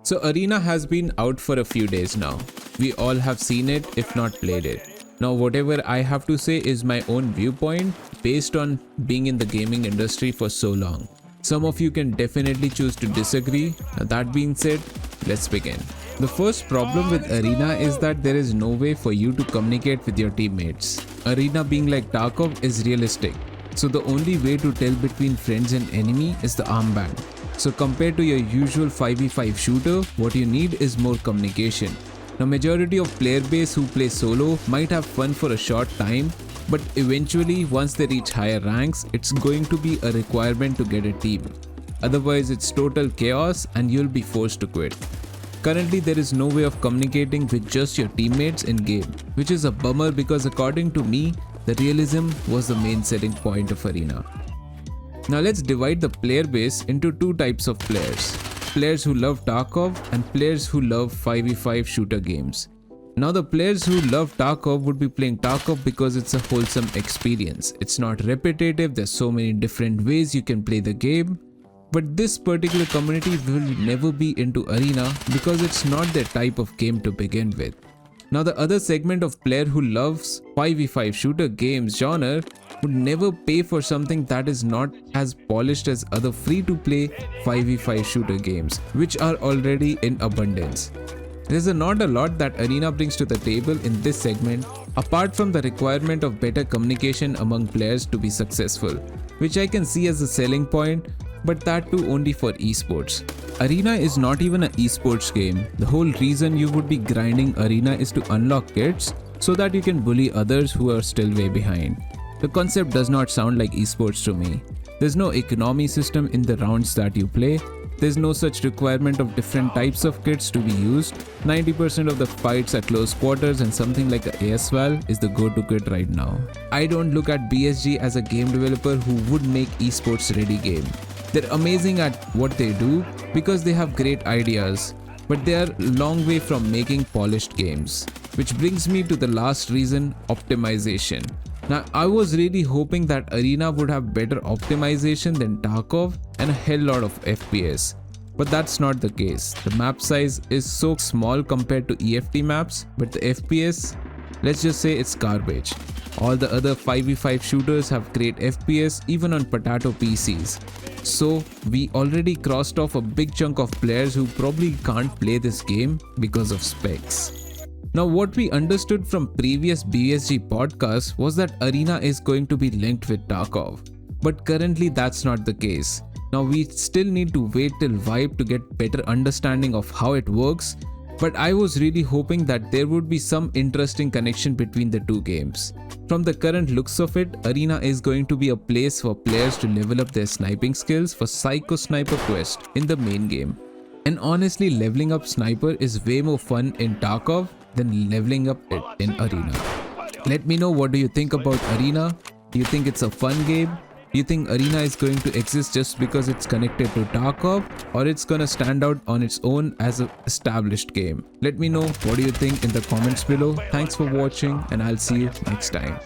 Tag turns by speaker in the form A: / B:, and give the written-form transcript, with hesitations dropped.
A: So Arena has been out for a few days now. We all have seen it, if not played it. Now whatever I have to say is my own viewpoint based on being in the gaming industry for so long. Some of you can definitely choose to disagree. Now that being said, let's begin. The first problem with Arena is that there is no way for you to communicate with your teammates. Arena being like Tarkov is realistic. So the only way to tell between friends and enemy is the armband. So compared to your usual 5v5 shooter, what you need is more communication. Now majority of player base who play solo might have fun for a short time, but eventually once they reach higher ranks, it's going to be a requirement to get a team. Otherwise it's total chaos and you'll be forced to quit. Currently there is no way of communicating with just your teammates in game, which is a bummer because according to me, the realism was the main selling point of Arena. Now let's divide the player base into two types of players. Players who love Tarkov and players who love 5v5 shooter games. Now the players who love Tarkov would be playing Tarkov because it's a wholesome experience. It's not repetitive, there's so many different ways you can play the game. But this particular community will never be into Arena because it's not their type of game to begin with. Now the other segment of player who loves 5v5 shooter games genre would never pay for something that is not as polished as other free-to-play 5v5 shooter games, which are already in abundance. There's not a lot that Arena brings to the table in this segment apart from the requirement of better communication among players to be successful, which I can see as a selling point, but that too only for esports. Arena is not even an esports game. The whole reason you would be grinding Arena is to unlock kits so that you can bully others who are still way behind. The concept does not sound like esports to me. There's no economy system in the rounds that you play. There's no such requirement of different types of kits to be used. 90% of the fights at close quarters and something like a ASVAL is the go-to kit right now. I don't look at BSG as a game developer who would make esports ready game. They're amazing at what they do because they have great ideas, but they are a long way from making polished games. Which brings me to the last reason, optimization. Now I was really hoping that Arena would have better optimization than Tarkov and a hell lot of FPS. But that's not the case. The map size is so small compared to EFT maps, but the FPS, let's just say it's garbage. All the other 5v5 shooters have great FPS even on potato PCs. So we already crossed off a big chunk of players who probably can't play this game because of specs. Now what we understood from previous BSG podcasts was that Arena is going to be linked with Tarkov. But currently that's not the case. Now we still need to wait till Vibe to get better understanding of how it works. But I was really hoping that there would be some interesting connection between the two games. From the current looks of it, Arena is going to be a place for players to level up their sniping skills for Psycho Sniper Quest in the main game. And honestly, leveling up Sniper is way more fun in Tarkov than leveling up it in Arena. Let me know, what do you think about Arena? Do you think it's a fun game? Do you think Arena is going to exist just because it's connected to Tarkov, or it's gonna stand out on its own as an established game? Let me know, what do you think in the comments below. Thanks for watching and I'll see you next time.